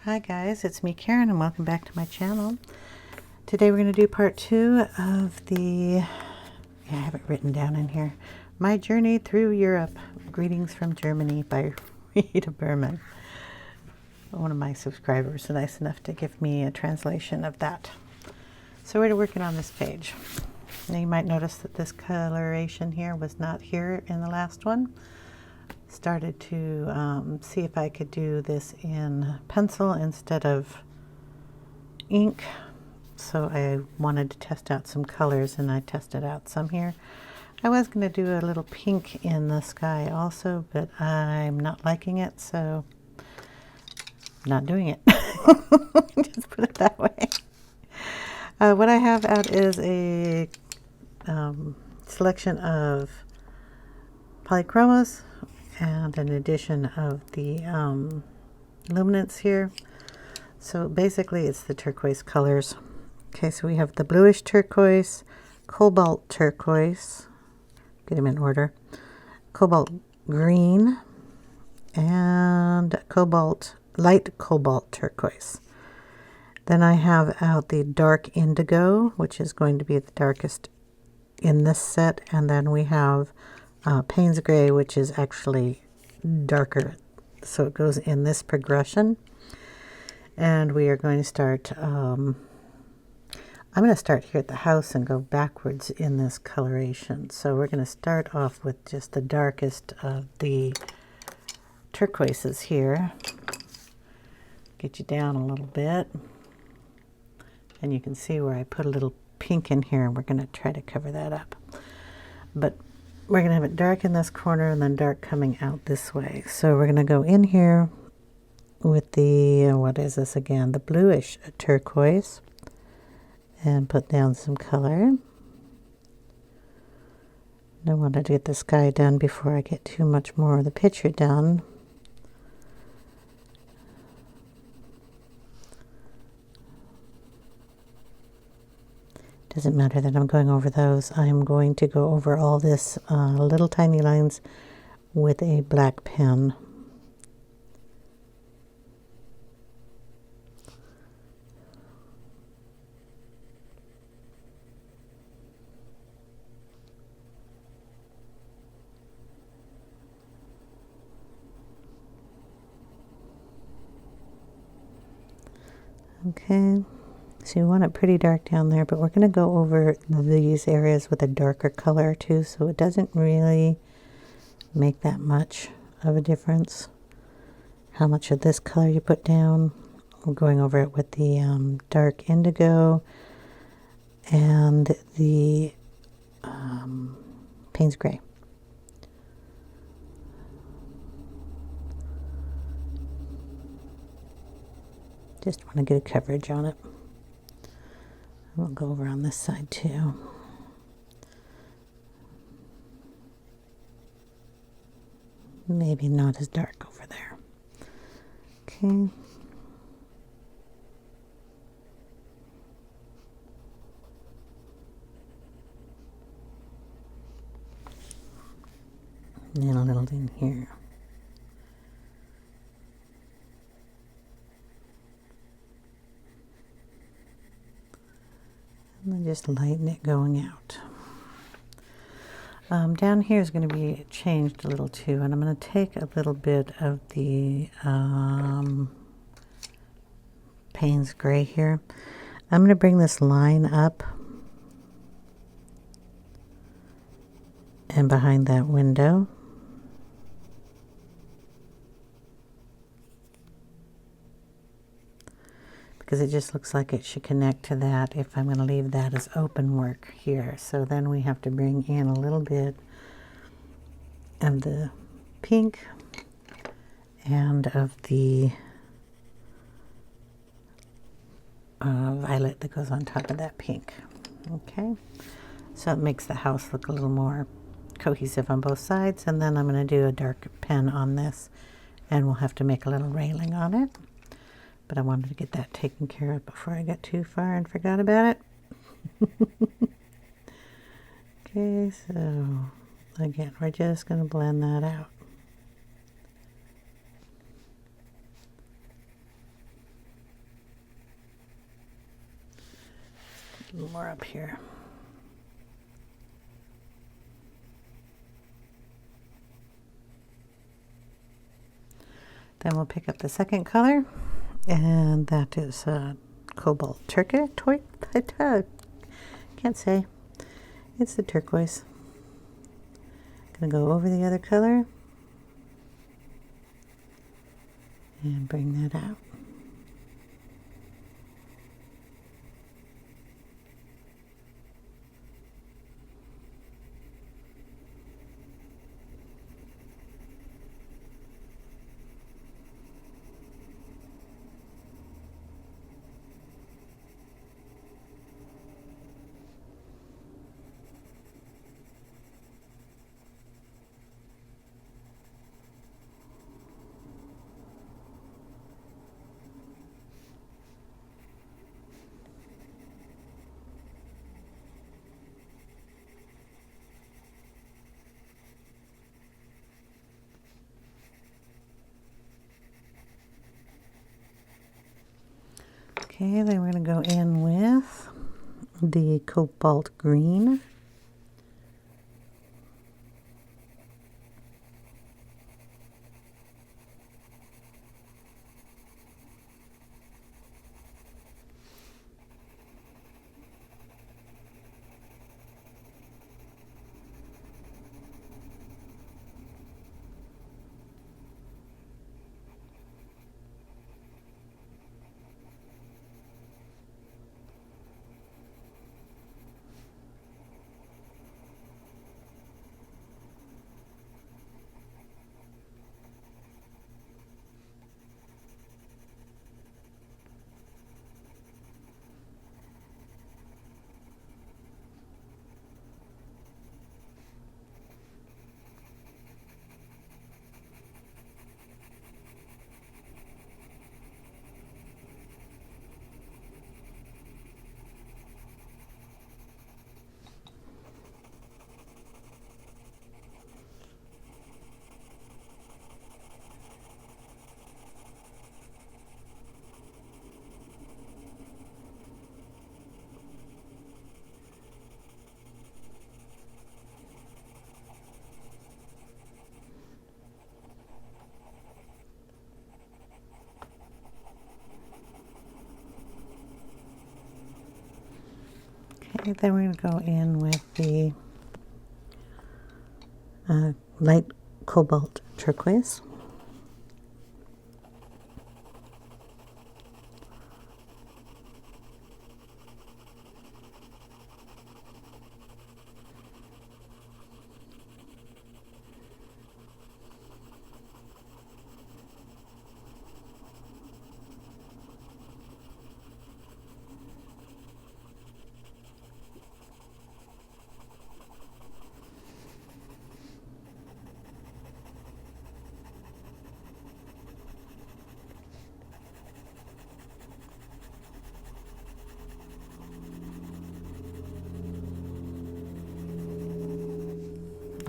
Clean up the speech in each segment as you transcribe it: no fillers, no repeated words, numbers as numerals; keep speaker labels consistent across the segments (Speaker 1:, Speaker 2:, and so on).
Speaker 1: Hi guys, it's me Karen and welcome back to my channel. Today we're going to do part 2 of I have it written down in here, My Journey Through Europe, Greetings from Germany by Rita Berman. One of my subscribers is nice enough to give me a translation of that. So we're working on this page. Now you might notice that this coloration here was not here in the last one. Started to see if I could do this in pencil instead of ink. So I wanted to test out some colors and I tested out some here. I was going to do a little pink in the sky also, but I'm not liking it, so I'm not doing it. Just put it that way. What I have out is a selection of Polychromos and an edition of the Lumanace here. So basically it's the turquoise colors. Okay, so we have the bluish turquoise, cobalt turquoise, get them in order, cobalt green, and light cobalt turquoise. Then I have out the dark indigo, which is going to be the darkest in this set, and then we have Payne's gray, which is actually darker, so it goes in this progression. And we are going to start, I'm going to start here at the house and go backwards in this coloration. So we're going to start off with just the darkest of the turquoises here. Get you down a little bit. And you can see where I put a little pink in here, and we're going to try to cover that up. But we're going to have it dark in this corner and then dark coming out this way. So we're going to go in here with the, what is this again? The bluish turquoise, and put down some color. I wanted to get the sky done before I get too much more of the picture done. Doesn't matter that I'm going over those. I'm going to go over all this little tiny lines with a black pen. Okay. So you want it pretty dark down there, but we're going to go over these areas with a darker color too, so it doesn't really make that much of a difference how much of this color you put down. We're going over it with the dark indigo and the Payne's gray. Just want to get a coverage on it. We'll go over on this side too. Maybe not as dark over there. Okay. And a little in here. And then just lighten it going out. Down here is going to be changed a little too, and I'm going to take a little bit of the Payne's gray here. I'm going to bring this line up and behind that window. Because it just looks like it should connect to that if I'm going to leave that as open work here. So then we have to bring in a little bit of the pink and of the violet that goes on top of that pink. Okay, so it makes the house look a little more cohesive on both sides. And then I'm going to do a dark pen on this, and we'll have to make a little railing on it. But I wanted to get that taken care of before I got too far and forgot about it. Okay, so again, we're just going to blend that out. A little more up here. Then we'll pick up the second color, and that is cobalt turquoise. Can't say. It's the turquoise. Gonna go over the other color and bring that out. Okay, then we're going to go in with the cobalt green. Okay, then we're going to go in with the light cobalt turquoise.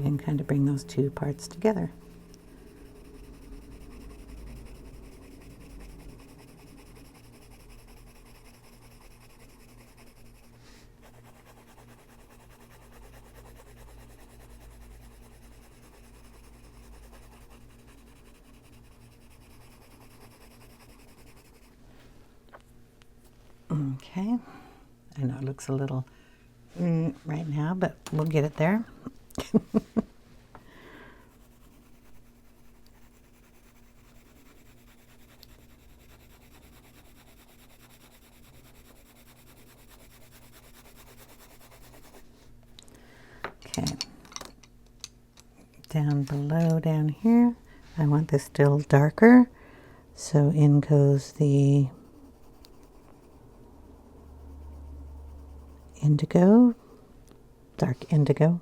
Speaker 1: And kind of bring those two parts together. Okay, I know it looks a little right now, but we'll get it there. Okay, down below, down here, I want this still darker, so in goes the indigo, dark indigo.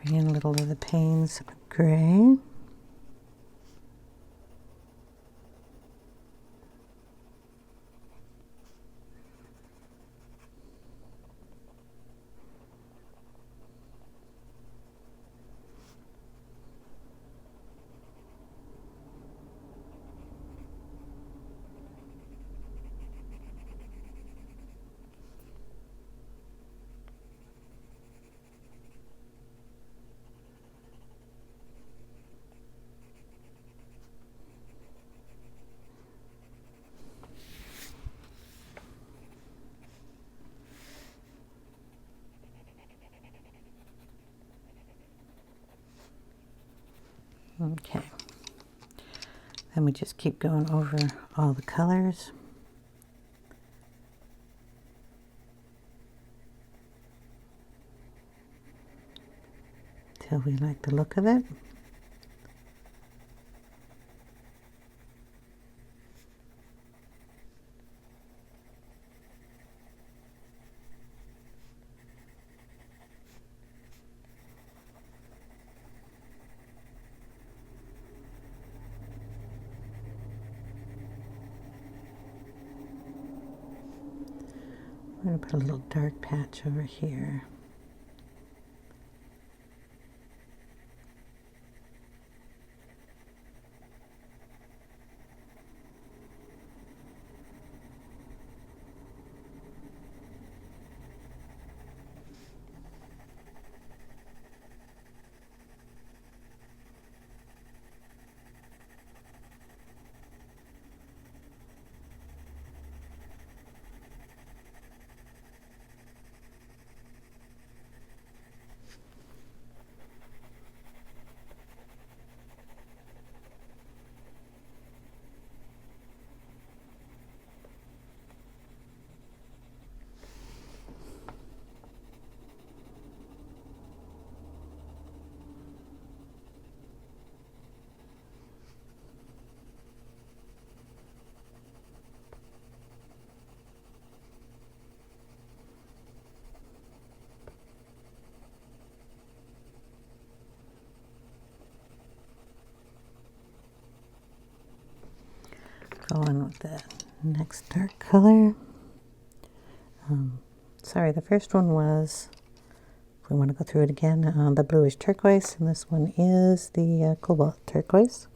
Speaker 1: Bring in a little of the Payne's gray. Okay, then we just keep going over all the colors. Till we like the look of it. I'm going to put a little dark patch over here. Go on with the next dark color. Sorry, the first one was, if we want to go through it again, the bluish turquoise, and this one is the cobalt turquoise.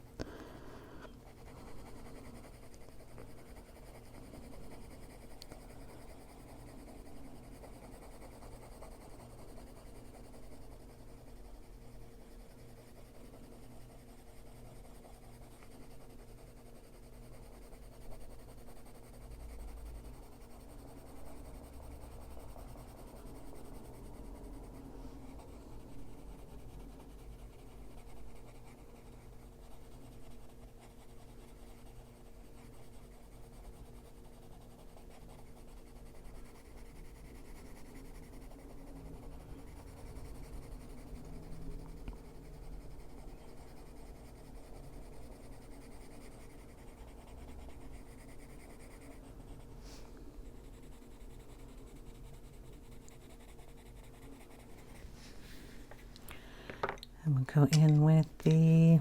Speaker 1: And we'll go in with the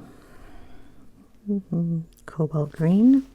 Speaker 1: cobalt green.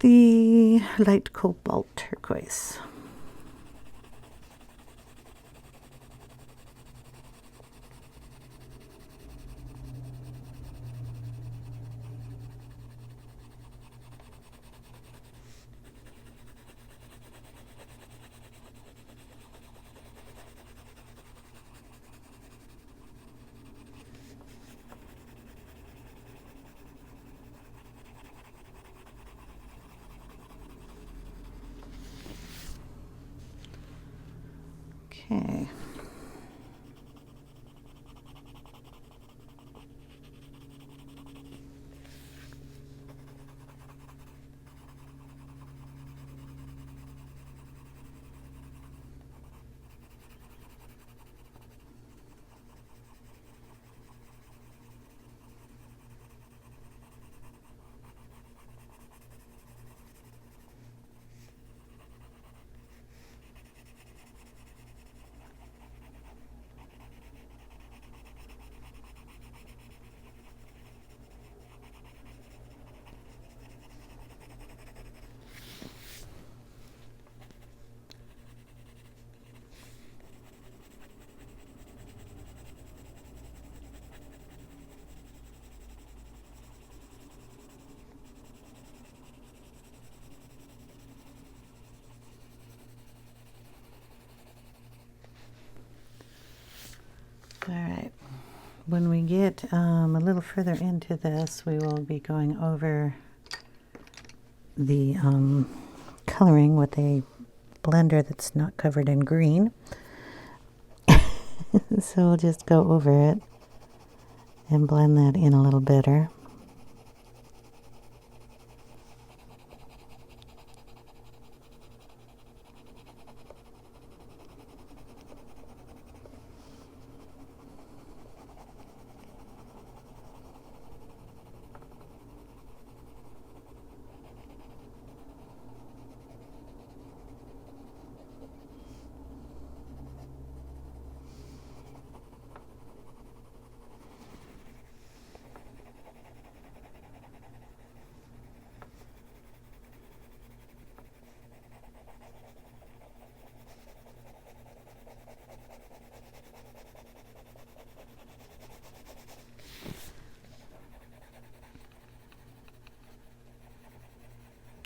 Speaker 1: The light cobalt turquoise. When we get a little further into this, we will be going over the coloring with a blender that's not covered in green. So we'll just go over it and blend that in a little better.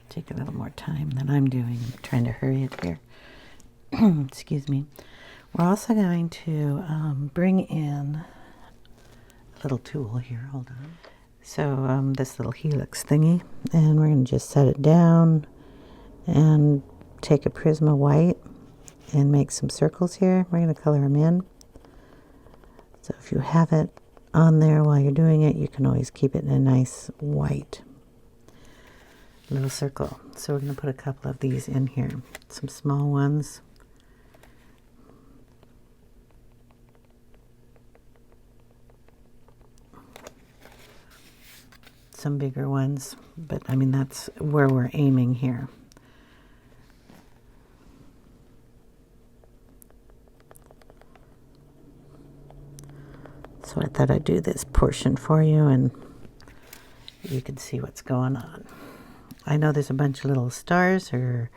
Speaker 1: Take a little more time than I'm doing. I'm trying to hurry it here. Excuse me. We're also going to bring in a little tool here. Hold on. So this little helix thingy, and we're going to just set it down and take a Prisma white and make some circles here. We're going to color them in. So if you have it on there while you're doing it, you can always keep it in a nice white little circle. So we're going to put a couple of these in here, some small ones. Some bigger ones, but I mean that's where we're aiming here. So I thought I'd do this portion for you and you can see what's going on. I know there's a bunch of little stars or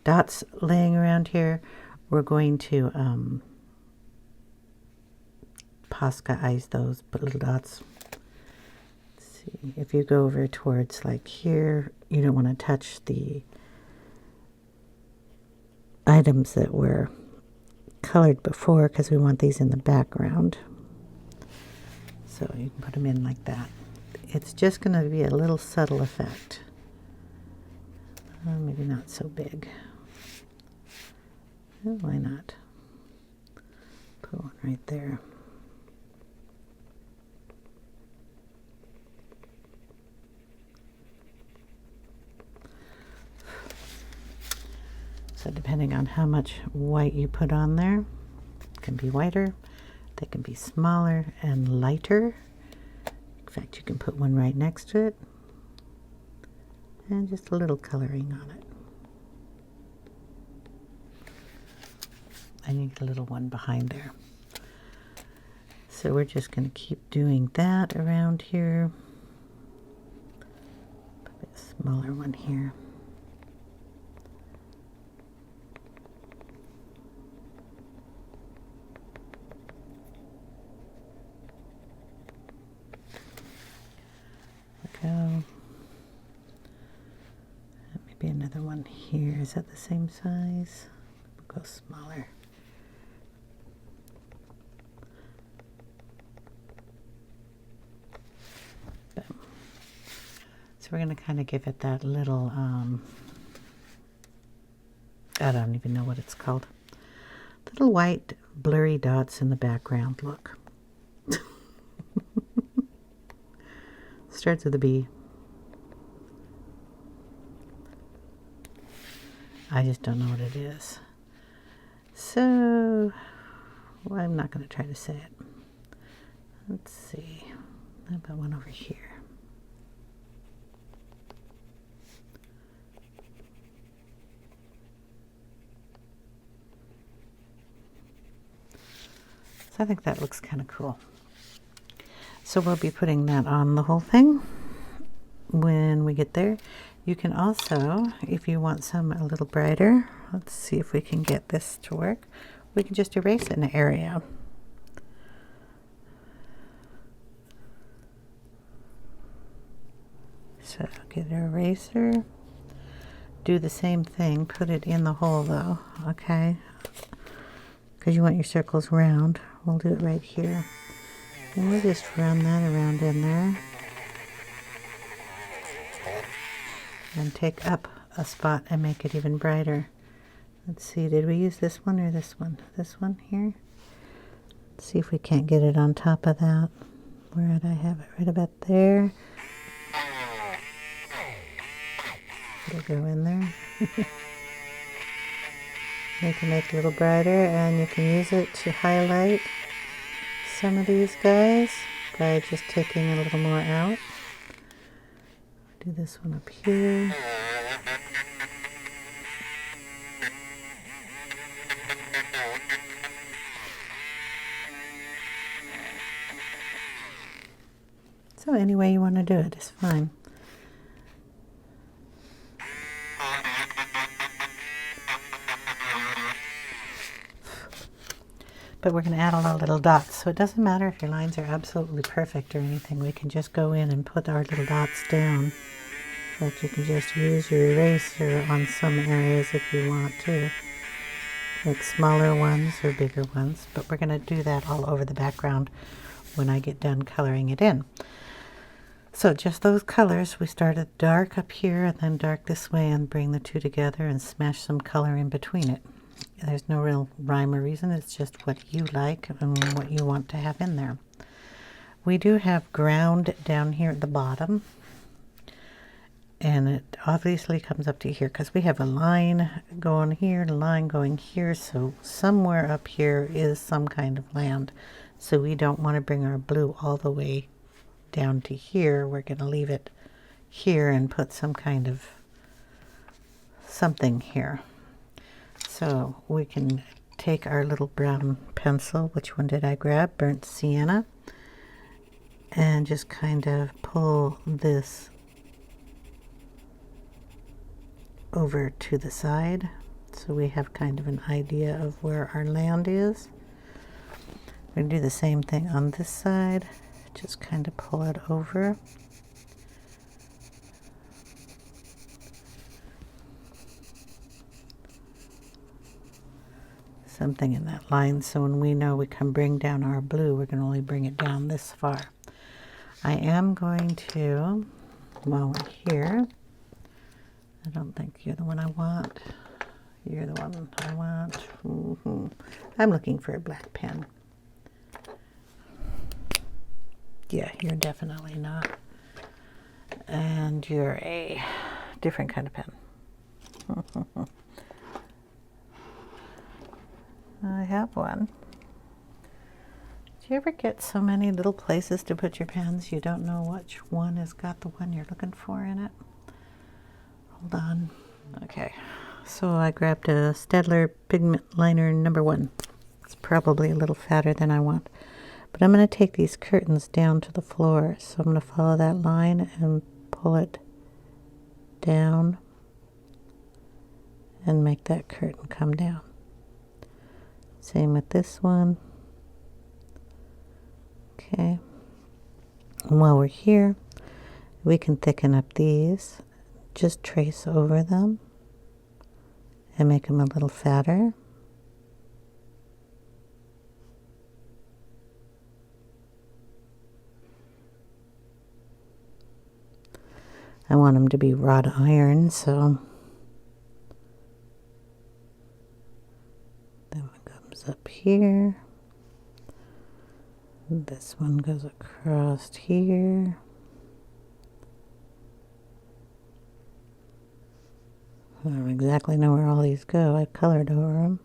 Speaker 1: dots laying around here. We're going to Posca-ize those, put little dots. Let's see, if you go over towards like here, you don't want to touch the items that were colored before because we want these in the background. So you can put them in like that. It's just going to be a little subtle effect. Maybe not so big. Well, why not? Put one right there. So depending on how much white you put on there, it can be whiter, they can be smaller and lighter. In fact, you can put one right next to it. And just a little coloring on it. And you get a little one behind there. So we're just going to keep doing that around here. Put a smaller one here. Go. Maybe another one here. Is that the same size? We'll go smaller. Boom. So we're going to kind of give it that little, I don't even know what it's called. Little white blurry dots in the background look. Starts with a B. I just don't know what it is. So, well, I'm not going to try to say it. Let's see. How about one over here? So I think that looks kind of cool. So we'll be putting that on the whole thing when we get there. You can also, if you want some a little brighter, let's see if we can get this to work. We can just erase an area. So get an eraser. Do the same thing. Put it in the hole though, okay? Because you want your circles round. We'll do it right here. And we'll just run that around in there. And take up a spot and make it even brighter. Let's see, did we use this one or this one? This one here? Let's see if we can't get it on top of that. Where did I have it? Right about there. It'll go in there. You can make it a little brighter, and you can use it to highlight some of these guys by just taking a little more out. Do this one up here. So any way you want to do it is fine. But we're going to add all our little dots, so it doesn't matter if your lines are absolutely perfect or anything. We can just go in and put our little dots down. But you can just use your eraser on some areas if you want to. Like smaller ones or bigger ones. But we're going to do that all over the background when I get done coloring it in. So just those colors, we started dark up here and then dark this way, and bring the two together and smash some color in between it. There's no real rhyme or reason, it's just what you like and what you want to have in there. We do have ground down here at the bottom, and it obviously comes up to here because we have a line going here, a line going here, so somewhere up here is some kind of land. So we don't want to bring our blue all the way down to here. We're going to leave it here and put some kind of something here. So we can take our little brown pencil, which one did I grab? Burnt Sienna, and just kind of pull this over to the side so we have kind of an idea of where our land is. We're going to do the same thing on this side, just kind of pull it over. Something in that line, so when we know we can bring down our blue, we're going to only bring it down this far. I am going to, while we're here, I don't think you're the one I want. You're the one I want. I'm looking for a black pen. Yeah, you're definitely not. And you're a different kind of pen. I have one. Do you ever get so many little places to put your pens you don't know which one has got the one you're looking for in it? Hold on. Okay, so I grabbed a Staedtler pigment liner number 1. It's probably a little fatter than I want. But I'm going to take these curtains down to the floor. So I'm going to follow that line and pull it down and make that curtain come down. Same with this one. Okay. And while we're here, we can thicken up these. Just trace over them and make them a little fatter. I want them to be wrought iron, so that one comes up here. This one goes across here. I don't exactly know where all these go. I colored over them.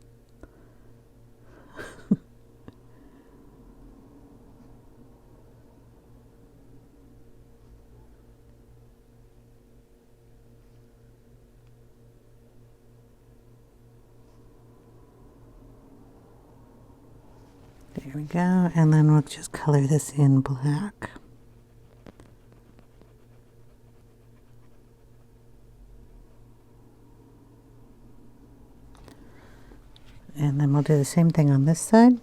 Speaker 1: There we go, and then we'll just color this in black. And then we'll do the same thing on this side.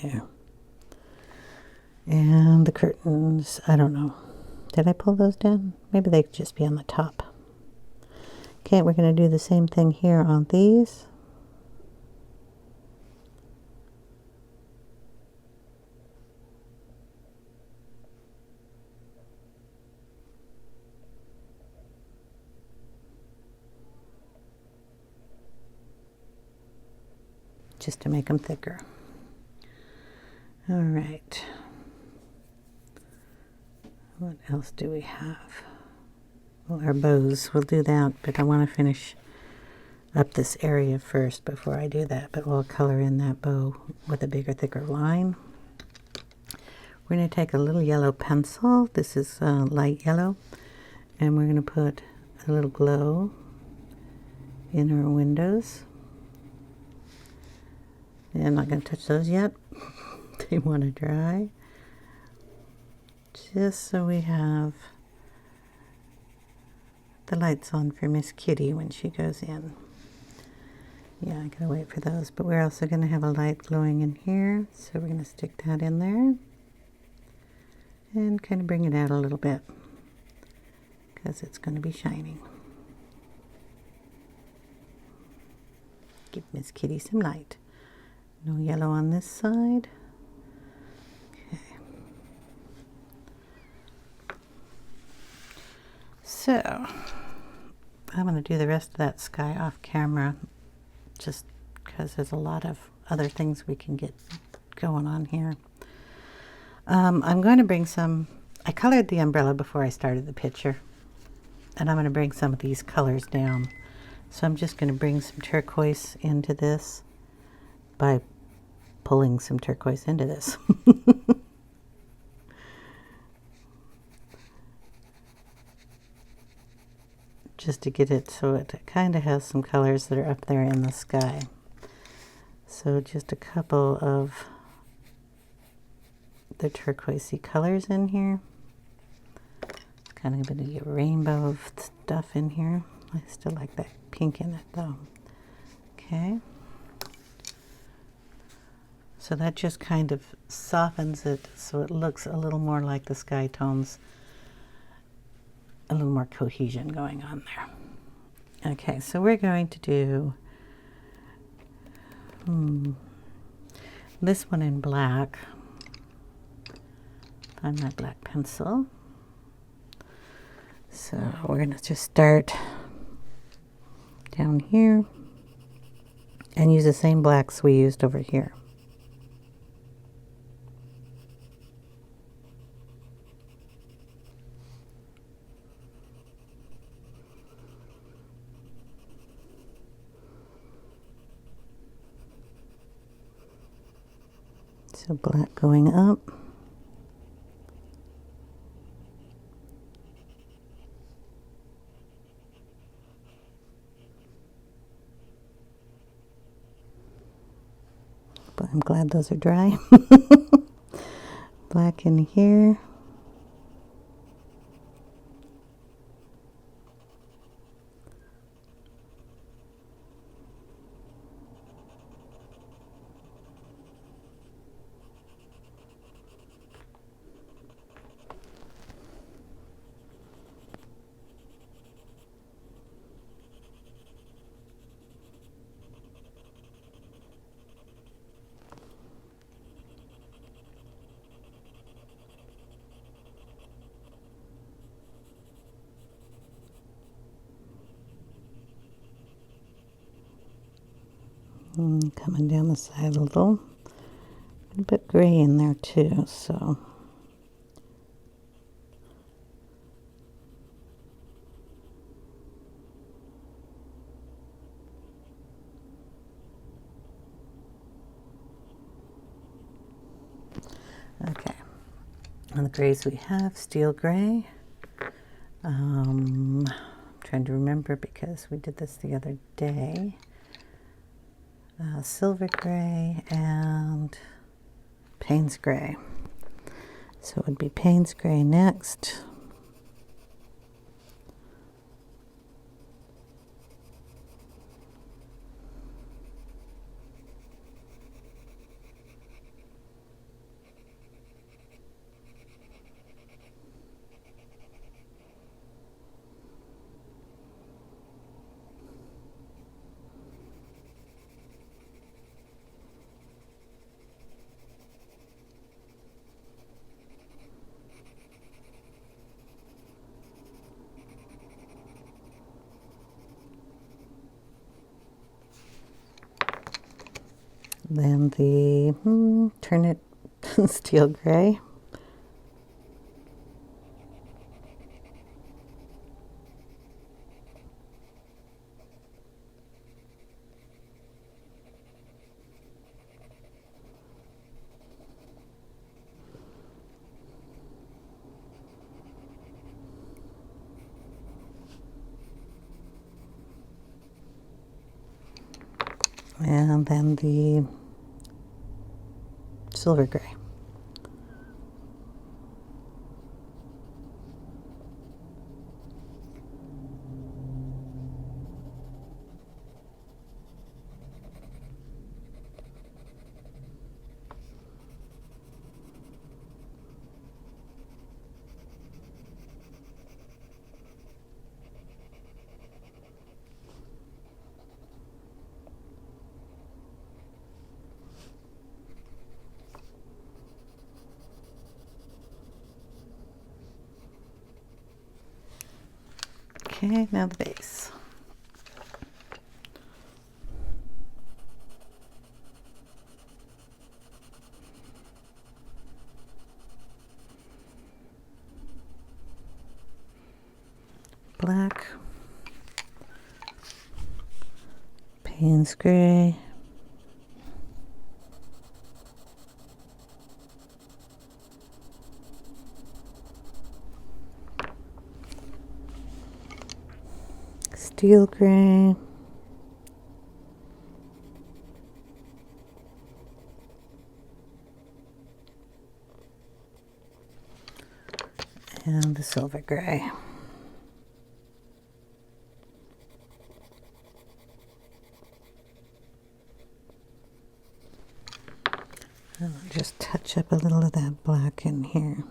Speaker 1: there. And the curtains, I don't know. Did I pull those down? Maybe they could just be on the top. Okay, we're going to do the same thing here on these. Just to make them thicker. All right. What else do we have? Well, our bows, we'll do that, but I want to finish up this area first before I do that, but we'll color in that bow with a bigger, thicker line. We're going to take a little yellow pencil. This is light yellow, and we're going to put a little glow in our windows. And I'm not going to touch those yet. They want to dry. Just so we have the lights on for Miss Kitty when she goes in. Yeah, I gotta wait for those. But we're also going to have a light glowing in here. So we're going to stick that in there. And kind of bring it out a little bit. Because it's going to be shining. Give Miss Kitty some light. No yellow on this side. Okay. So, I'm going to do the rest of that sky off camera, just because there's a lot of other things we can get going on here. I'm going to bring some, I colored the umbrella before I started the picture, and I'm going to bring some of these colors down. So I'm just going to bring some turquoise into this by pulling some turquoise into this. Just to get it so it kind of has some colors that are up there in the sky. So just a couple of the turquoisey colors in here. It's kind of going to get a rainbow of stuff in here. I still like that pink in it though. Okay. So that just kind of softens it so it looks a little more like the sky tones, a little more cohesion going on there. Okay, so we're going to do this one in black. Find my black pencil. So we're going to just start down here and use the same blacks we used over here. So black going up. But I'm glad those are dry. Black in here. Coming down the side a little. A bit gray in there too, so. Okay. And the grays we have, steel gray. I'm trying to remember because we did this the other day. Silver gray and Payne's gray. So it would be Payne's gray next. Then the turn it steel gray. And then the silver gray. Okay, now the base. Black, Payne's gray, steel gray, and the silver gray. I'll just touch up a little of that black in here.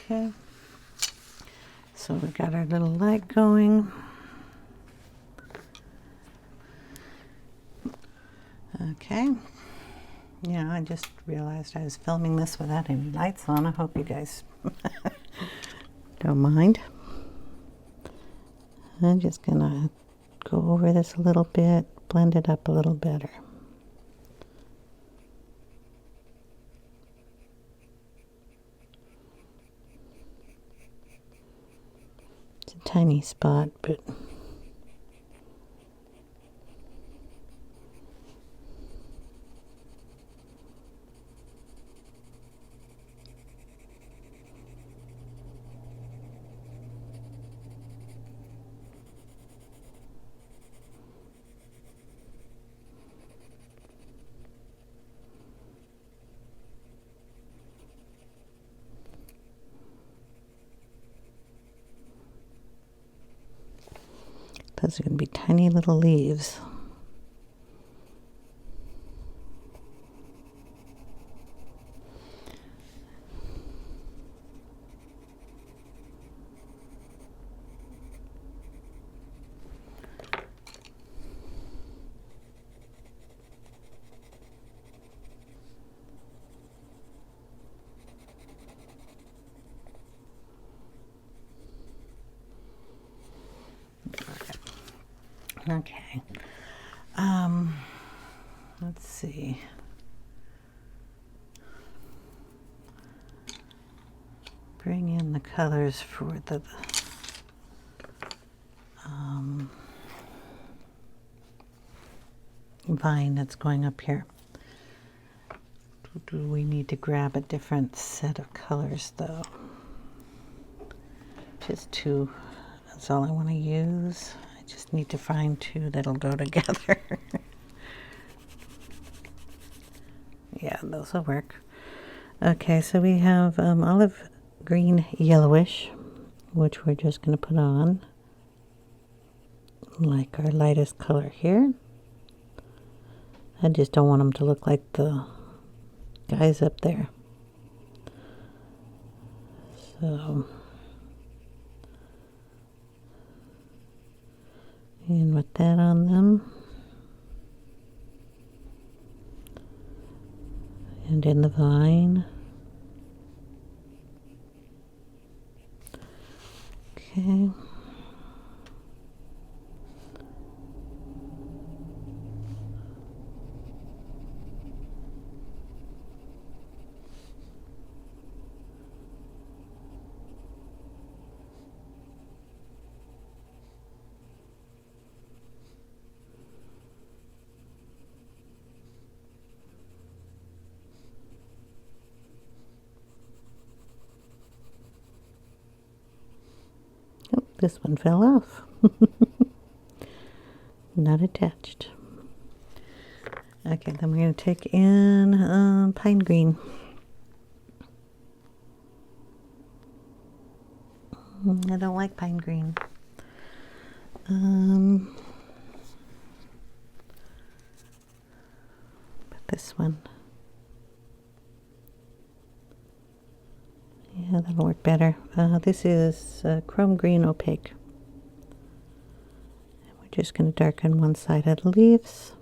Speaker 1: Okay, so we got our little light going. Okay, yeah, I just realized I was filming this without any lights on. I hope you guys don't mind. I'm just gonna go over this a little bit, blend it up a little better. It's a tiny spot, but those are going to be tiny little leaves. Okay, let's see. Bring in the colors for the vine that's going up here. Do we need to grab a different set of colors though? Just two, that's all I want to use. I just need to find two that'll go together. Yeah, those will work. Okay, so we have olive green yellowish, which we're just going to put on like our lightest color here. I just don't want them to look like the guys up there. So, and with that on them. And in the vine. Okay. Oh, this one fell off. Not attached. Okay, then we're going to take in pine green. I don't like pine green. But this one. Yeah, that'll work better. This is chrome green opaque. And we're just going to darken one side of the leaves.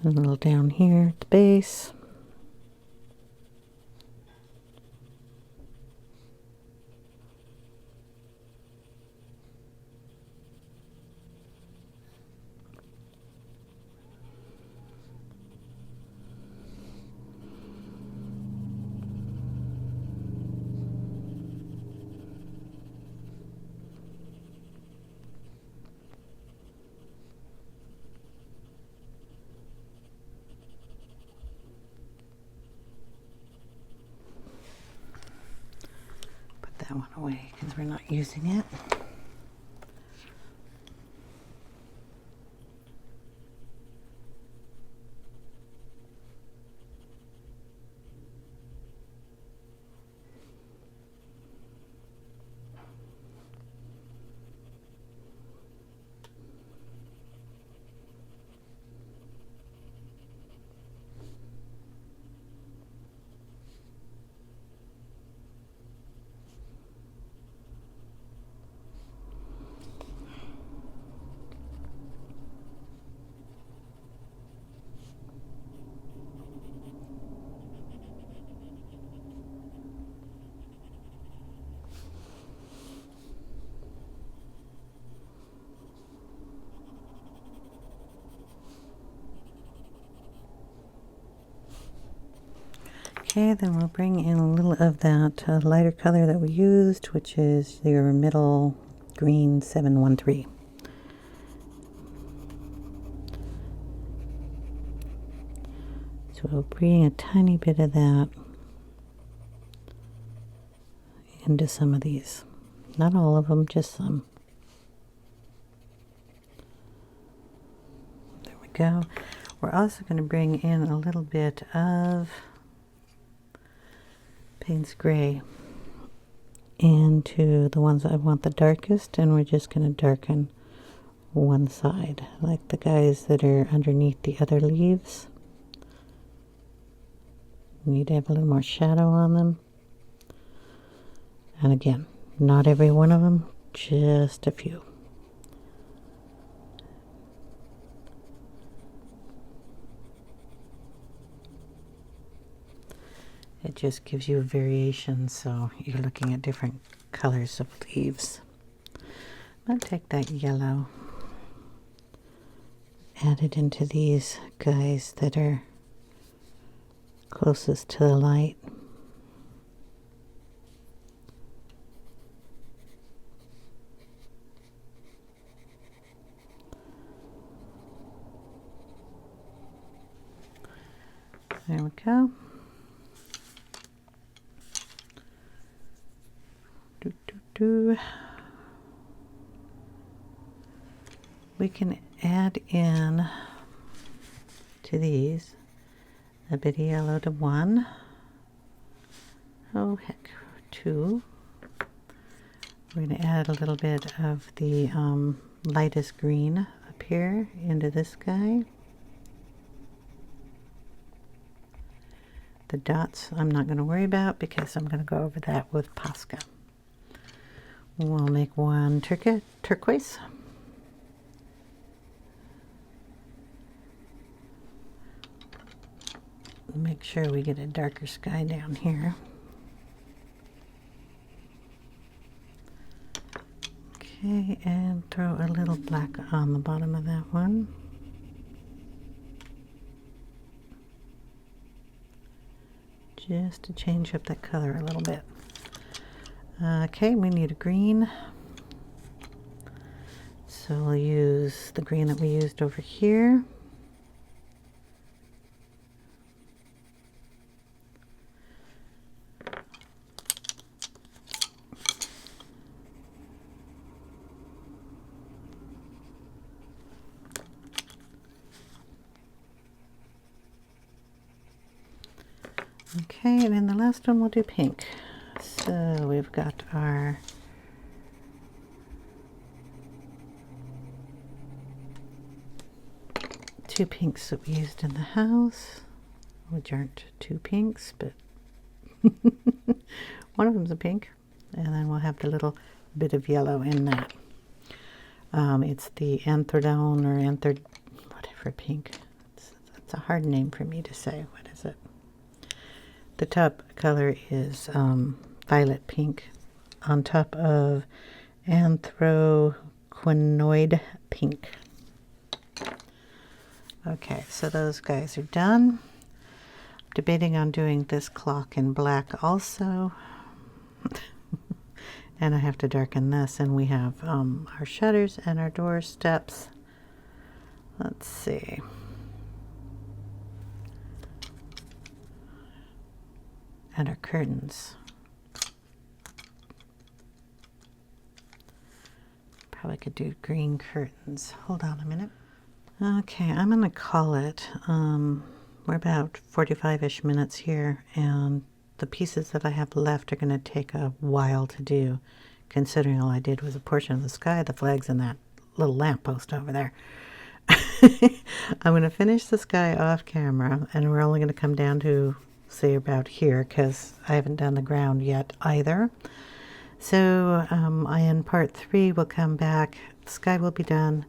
Speaker 1: And a little down here at the base. That one away because we're not using it. Okay, then we'll bring in a little of that lighter color that we used, which is your middle green 713. So we'll bring a tiny bit of that into some of these. Not all of them, just some. There we go. We're also going to bring in a little bit of Payne's gray into the ones I want the darkest, and we're just going to darken one side, like the guys that are underneath the other leaves. We need to have a little more shadow on them. And again, not every one of them, just a few. It just gives you a variation, so you're looking at different colors of leaves. I'm going to take that yellow, add it into these guys that are closest to the light. There we go. we can add in to these a bit of yellow to one. Oh heck, two. We're going to add a little bit of the lightest green up here into this guy. The dots I'm not going to worry about because I'm going to go over that with Posca. We'll make one turquoise. Make sure we get a darker sky down here. Okay, and throw a little black on the bottom of that one. Just to change up that color a little bit. Okay, we need a green. So we'll use the green that we used over here. Okay, and then the last one we'll do pink. So we've got our two pinks that we used in the house, which aren't two pinks, but one of them's a pink, and then we'll have the little bit of yellow in that. It's the Anthraquinoid or whatever pink. It's a hard name for me to say. What is it? The top color is violet pink on top of Anthraquinoid Pink. Okay, so those guys are done. Debating on doing this clock in black also. And I have to darken this, and we have our shutters and our door steps. Let's see. And our curtains. Probably could do green curtains. Hold on a minute. Okay, I'm going to call it. We're about 45-ish minutes here, and the pieces that I have left are going to take a while to do, considering all I did was a portion of the sky, the flags, and that little lamppost over there. I'm going to finish the sky off camera, and we're only going to come down to, say, about here, because I haven't done the ground yet either. So in part 3 we'll come back, the sky will be done,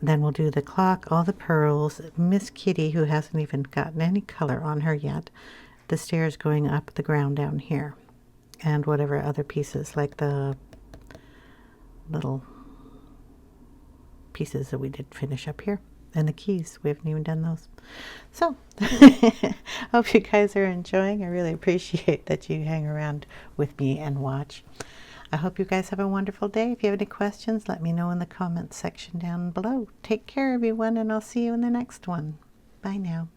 Speaker 1: then we'll do the clock, all the pearls, Miss Kitty, who hasn't even gotten any color on her yet, the stairs going up the ground down here, and whatever other pieces, like the little pieces that we did finish up here, and the keys, we haven't even done those. So hope you guys are enjoying. I really appreciate that you hang around with me and watch. I hope you guys have a wonderful day. If you have any questions, let me know in the comments section down below. Take care, everyone, and I'll see you in the next one. Bye now.